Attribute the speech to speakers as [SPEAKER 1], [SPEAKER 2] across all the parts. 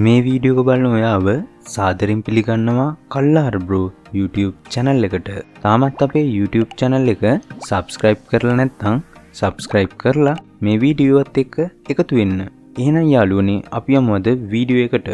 [SPEAKER 1] මේ වීඩියෝ එක බලන ඔයාව සාදරයෙන් පිළිගන්නවා කල්ලාර බ්‍රෝ YouTube channel එකට. තාමත් අපේ YouTube channel එක subscribe කරලා නැත්නම් subscribe කරලා මේ වීඩියෝ එකත් එක්ක එකතු වෙන්න. එහෙනම් යාළුවනේ අපි යමු අද වීඩියෝ එකට.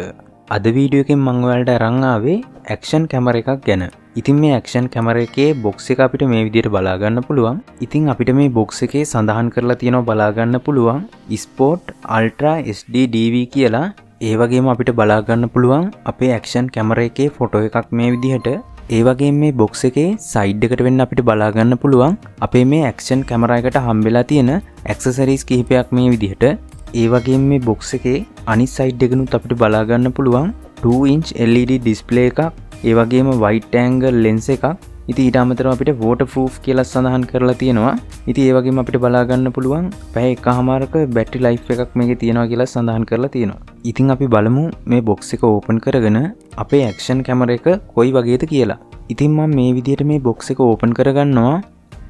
[SPEAKER 1] අද වීඩියෝ එකෙන් මම ඔයාලට අරන් ආවේ action camera එකක් ගැන. ඉතින් මේ action camera එකේ box එක අපිට මේ විදිහට බලා ගන්න පුළුවන්. ඉතින් අපිට මේ box එකේ සඳහන් කරලා තියෙනවා බලා ගන්න පුළුවන් Sport Ultra HD DV කියලා. ඒ වගේම අපිට බලා ගන්න පුළුවන් අපේ action camera එකේ ෆොටෝ එකක් මේ විදිහට. ඒ වගේම මේ box එකේ side එකට වෙන්න අපිට බලා ගන්න පුළුවන් අපේ මේ action camera එකට හම්බෙලා තියෙන accessories කිහිපයක් මේ විදිහට. ඒ වගේම මේ box එකේ අනිත් side එකනුත් අපිට බලා ගන්න පුළුවන් 2-inch LED display එකක්. ඒ වගේම wide angle lens එකක්. ඉතින් ඊට අමතරව අපිට waterproof කියලා සඳහන් කරලා තියෙනවා. ඉතින් ඒ වගේම අපිට බලා ගන්න පුළුවන් පැය එකමාරක battery life එකක් මේකේ තියෙනවා කියලා සඳහන් කරලා තියෙනවා. ඉතින් අපි බලමු මේ box එක open කරගෙන අපේ action camera එක කොයි වගේද කියලා. ඉතින් මම මේ විදිහට මේ box එක open කරගන්නවා.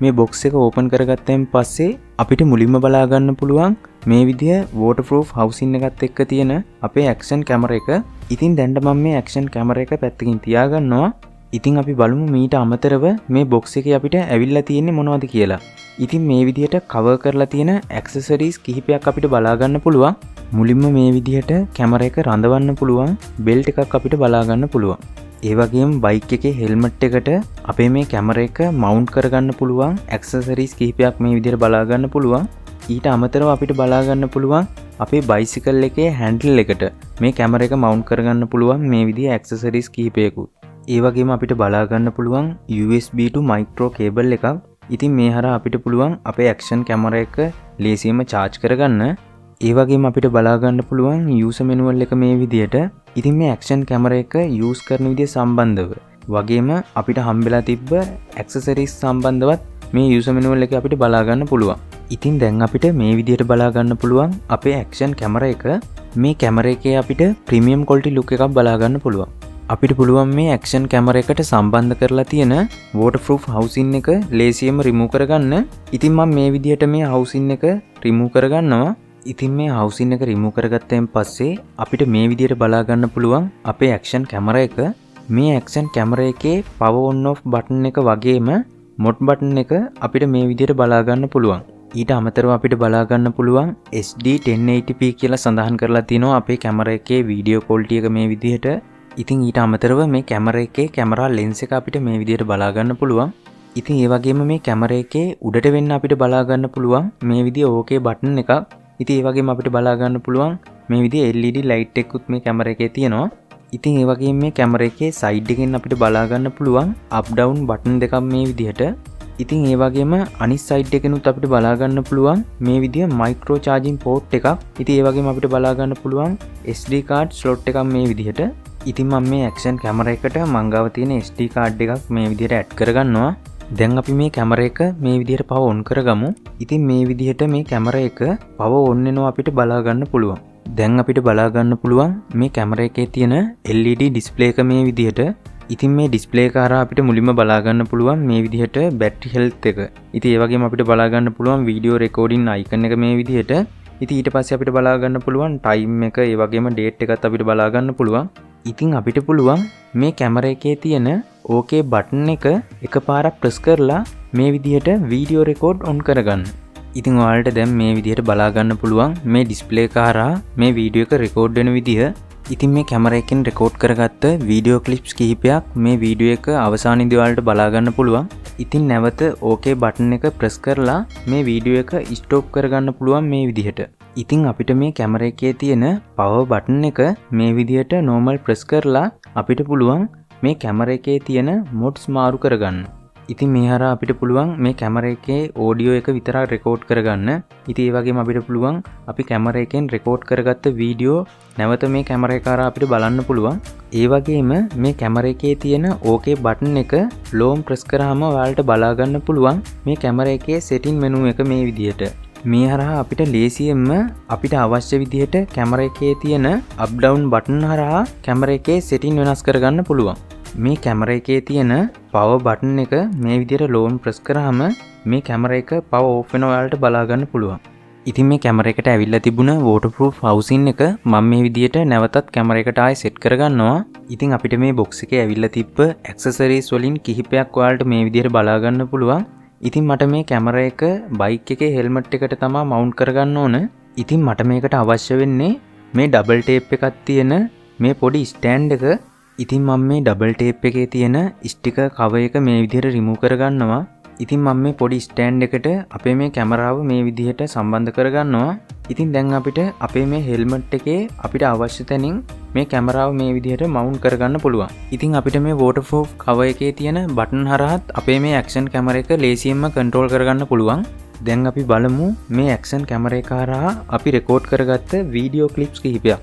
[SPEAKER 1] මේ box එක open කරගත්තයින් පස්සේ අපිට මුලින්ම බලා ගන්න පුළුවන් මේ විදිය waterproof housing එකත් එක්ක තියෙන අපේ action camera එක. ඉතින් දැන් මම මේ action camera එක පැත්තකින් තියාගන්නවා. ඉතින් අපි බලමු මීට අමතරව මේ box එකේ අපිට ඇවිල්ලා තියෙන්නේ මොනවද කියලා. ඉතින් මේ විදිහට cover කරලා තියෙන accessories කිහිපයක් අපිට බලා ගන්න පුළුවන්. මුලින්ම මේ විදිහට camera එක රඳවන්න පුළුවන් belt එකක් අපිට බලා ගන්න පුළුවන්. ඒ වගේම bike එකේ helmet එකට අපේ මේ camera එක mount කරගන්න පුළුවන් accessories කිහිපයක් මේ විදිහට බලා ගන්න පුළුවන්. ඊට අමතරව අපිට බලා ගන්න පුළුවන් අපේ bicycle එකේ handle එකට මේ camera එක mount කරගන්න පුළුවන් මේ විදිහේ accessories කිහිපයකුත්. ඒ වගේම අපිට බලා ගන්න පුළුවන් USB to micro cable එකක්. ඉතින් මේ හරහා අපිට පුළුවන් අපේ action camera එක ලේසියෙන්ම charge කරගන්න. ඒ වගේම අපිට බලා ගන්න පුළුවන් user manual එක මේ විදිහට. ඉතින් මේ action camera එක use කරන විදිය සම්බන්ධව වගේම අපිට හම්බෙලා තිබ්බ accessories සම්බන්ධවත් මේ user manual එකේ අපිට බලා ගන්න පුළුවන්. ඉතින් දැන් අපිට මේ විදිහට බලා ගන්න පුළුවන් අපේ action camera එක. මේ camera එකේ අපිට premium quality look එකක් බලා ගන්න පුළුවන්. අපිට පුළුවන් මේ action camera එකට සම්බන්ධ කරලා තියෙන waterproof housing එක ලේසියෙන්ම remove කරගන්න. ඉතින් මම මේ විදිහට මේ housing එක remove කරගන්නවා. ඉතින් මේ housing එක remove කරගත්තයින් පස්සේ අපිට මේ විදිහට බලා ගන්න පුළුවන් අපේ action camera එක. මේ action camera එකේ power on off button එක වගේම mode button එක අපිට මේ විදිහට බලා ගන්න පුළුවන්. ඊට අමතරව අපිට බලා ගන්න පුළුවන් HD 1080p කියලා සඳහන් කරලා තියෙනවා අපේ camera එකේ video quality එක මේ විදිහට. ඉතින් ඊට අමතරව මේ camera එකේ camera lens එක අපිට මේ විදිහට බලා ගන්න පුළුවන්. ඉතින් ඒ වගේම මේ camera එකේ උඩට වෙන්න අපිට බලා ගන්න පුළුවන් මේ විදිහ OK button එකක්. ඉතින් ඒ වගේම අපිට බලා ගන්න පුළුවන් මේ විදිහ LED light එකකුත් මේ camera එකේ තියෙනවා. ඉතින් ඒ වගේම මේ camera එකේ side එකෙන් අපිට බලා ගන්න පුළුවන් up down button දෙකක් මේ විදිහට. ඉතින් ඒ වගේම අනිත් side එකෙනුත් අපිට බලා ගන්න පුළුවන් මේ විදිහ micro charging port එකක්. ඉතින් ඒ වගේම අපිට බලා ගන්න පුළුවන් SD card slot එකක් මේ විදිහට. ඉතින් මම මේ action camera එකට මං ගාව තියෙන SD card එකක් මේ විදිහට add කරගන්නවා. දැන් අපි මේ camera එක මේ විදිහට power on කරගමු. ඉතින් මේ විදිහට මේ camera එක power on වෙනවා අපිට බලා ගන්න පුළුවන්. දැන් අපිට බලා ගන්න පුළුවන් මේ camera එකේ තියෙන LED display එක මේ විදිහට. ඉතින් මේ display එක හරහා අපිට මුලින්ම බලා ගන්න පුළුවන් මේ විදිහට battery health එක. ඉතින් ඒ වගේම අපිට බලා ගන්න පුළුවන් video recording icon එක මේ විදිහට. ඉතින් ඊට පස්සේ අපිට බලා ගන්න පුළුවන් time එක ඒ වගේම date එකත් අපිට බලා ගන්න පුළුවන්. ඉතින් අපිට පුළුවන් මේ camera එකේ තියෙන OK button එක එකපාරක් press කරලා මේ විදිහට video record on කරගන්න. ඉතින් ඔයාලට දැන් මේ විදිහට බලා ගන්න පුළුවන් මේ display එක හරහා මේ video එක record වෙන විදිහ. ඉතින් මේ camera එකෙන් record කරගත්ත video clips කිහිපයක් මේ video එක අවසානයේදී ඔයාලට බලා ගන්න පුළුවන්. ඉතින් නැවත OK button එක press කරලා මේ video එක stop කරගන්න පුළුවන් මේ විදිහට. ඉතින් අපිට මේ camera එකේ තියෙන power button එක මේ විදිහට normal press කරලා අපිට පුළුවන් මේ camera එකේ තියෙන modes මාරු කරගන්න. ඉතින් මේ හරහා අපිට පුළුවන් මේ camera එකේ audio එක විතරක් record කරගන්න. ඉතින් ඒ වගේම අපිට පුළුවන් අපි camera එකෙන් record කරගත්ත video නැවත මේ camera එක හරහා අපිට බලන්න පුළුවන්. ඒ වගේම මේ camera එකේ තියෙන OK button එක long press කරාම ඔයාලට බලා ගන්න පුළුවන් මේ camera එකේ setting menu එක මේ විදිහට. මේ හරහා අපිට ලේසියෙන්ම අපිට අවශ්‍ය විදිහට camera එකේ තියෙන up down button හරහා camera එකේ setting වෙනස් කරගන්න පුළුවන්. මේ camera එකේ තියෙන power button එක මේ විදිහට long press කරාම මේ camera එක power off වෙනවා ඔයාලට බලා ගන්න පුළුවන්. ඉතින් මේ කැමරා එකට ඇවිල්ලා තිබුණ waterproof housing එක මම මේ විදියට නැවතත් කැමරා එකට ආයෙ සෙට් කරගන්නවා. ඉතින් අපිට මේ box එකේ ඇවිල්ලා තිබ්බ accessories වලින් කිහිපයක් ඔයාලට මේ විදියට බලා ගන්න පුළුවන්. ඉතින් මට මේ කැමරා එක බයික් එකේ හෙල්මට් එකට තමයි මවුන්ට් කරගන්න ඕන. ඉතින් මට මේකට අවශ්‍ය වෙන්නේ මේ ඩබල් ටේප් එකක් තියෙන මේ පොඩි ස්ටෑන්ඩ් එක. ඉතින් මම මේ ඩබල් ටේප් එකේ තියෙන ස්ටිකර් කවර් එක මේ විදියට රිමූව් කරගන්නවා. ඉතින් මම මේ පොඩි ස්ටෑන්ඩ් එකට අපේ මේ කැමරාව මේ විදිහට සම්බන්ධ කරගන්නවා. ඉතින් දැන් අපිට අපේ මේ හෙල්මට් එකේ අපිට අවශ්‍ය තැනින් මේ කැමරාව මේ විදිහට මවුන්ට් කරගන්න පුළුවන්. ඉතින් අපිට මේ waterproof cover එකේ තියෙන බටන් හරහත් අපේ මේ action camera එක ලේසියෙන්ම control කරගන්න පුළුවන්. දැන් අපි බලමු මේ action camera එක හරහා අපි රෙකෝඩ් කරගත්ත වීඩියෝ ක්ලිප්ස් කිහිපයක්.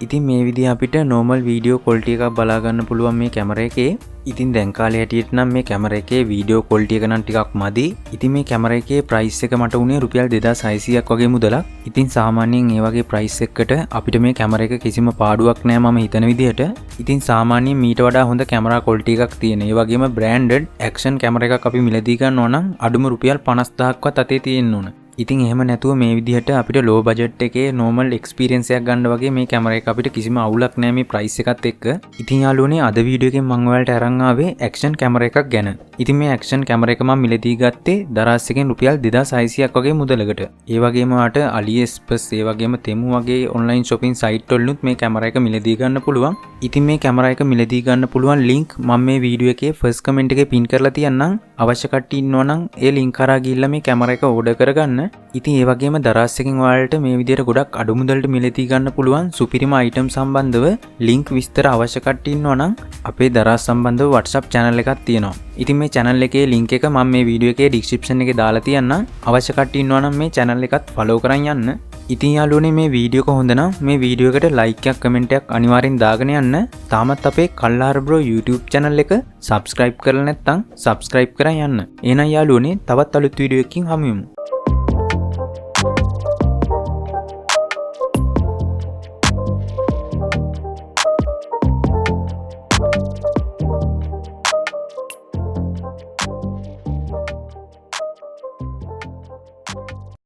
[SPEAKER 1] ඉතින් මේ විදිහ අපිට normal video quality එකක් බලා ගන්න පුළුවන් මේ කැමරා එකේ. ඉතින් දැන් කාලේ හැටියට නම් මේ කැමරා එකේ video quality එක නම් ටිකක් මදි. ඉතින් මේ කැමරා එකේ price එක මට උනේ රුපියල් 2600ක් වගේ මුදලක්. ඉතින් සාමාන්‍යයෙන් මේ වගේ price එකකට අපිට මේ කැමරා එක කිසිම පාඩුවක් නෑ මම හිතන විදිහට. ඉතින් සාමාන්‍යයෙන් මීට වඩා හොඳ කැමරා quality එකක් තියෙන. ඒ වගේම branded action කැමරා එකක් අපි මිලදී ගන්නවා නම් අඩුම රුපියල් 50000ක්වත් අතේ තියෙන්න ඕන. ඉතින් එහෙම නැතුව මේ විදිහට අපිට low budget එකේ normal experience එකක් ගන්න වගේ මේ කැමරා එක අපිට කිසිම අවුලක් නැහැ මේ price එකත් එක්ක. ඉතින් යාළුවනේ අද වීඩියෝ එකෙන් මම ඔයාලට අරන් ආවේ action කැමරා එකක් ගැන. ඉතින් මේ action කැමරා එක මම මිලදී ගත්තේ දරස් එකෙන් රුපියල් 2600ක් වගේ මුදලකට. ඒ වගේම ඔයාලට AliExpress ඒ වගේම Temu වගේ online shopping site වලිනුත් මේ කැමරා එක මිලදී ගන්න පුළුවන්. ඉතින් මේ කැමරා එක මිලදී ගන්න පුළුවන් link මම මේ වීඩියෝ එකේ first comment එකේ pin කරලා තියන්නම්. අවශ්‍ය කට්ටිය ඉන්නවා නම් ඒ link කරා ගිහිල්ලා මේ කැමරා එක order කරගන්න. ඉතින් ඒ වගේම දරස් එකෙන් ඔයාලට මේ විදිහට ගොඩක් අඩු මුදලට මිලදී ගන්න පුළුවන් සුපිරිම item සම්බන්ධව link විස්තර අවශ්‍ය කට්ටිය ඉන්නවා නම් අපේ දරස් සම්බන්ධව WhatsApp channel එකක් තියෙනවා. ඉතින් මේ channel එකේ link එක මම මේ වීඩියෝ එකේ description එකේ දාලා තියන්නම්. අවශ්‍ය කට්ටිය ඉන්නවා නම් මේ channel එකත් follow කරන් යන්න. ඉතින් යාළුවනේ මේ වීඩියෝ එක හොඳ නම් මේ වීඩියෝ එකට like එකක් comment එකක් අනිවාර්යෙන් දාගෙන යන්න. තාමත් අපේ කල්ලාර bro YouTube channel එක subscribe කරලා නැත්නම් subscribe කරන් යන්න. එහෙනම් යාළුවනේ තවත් අලුත් වීඩියෝ එකකින් හමු වෙමු.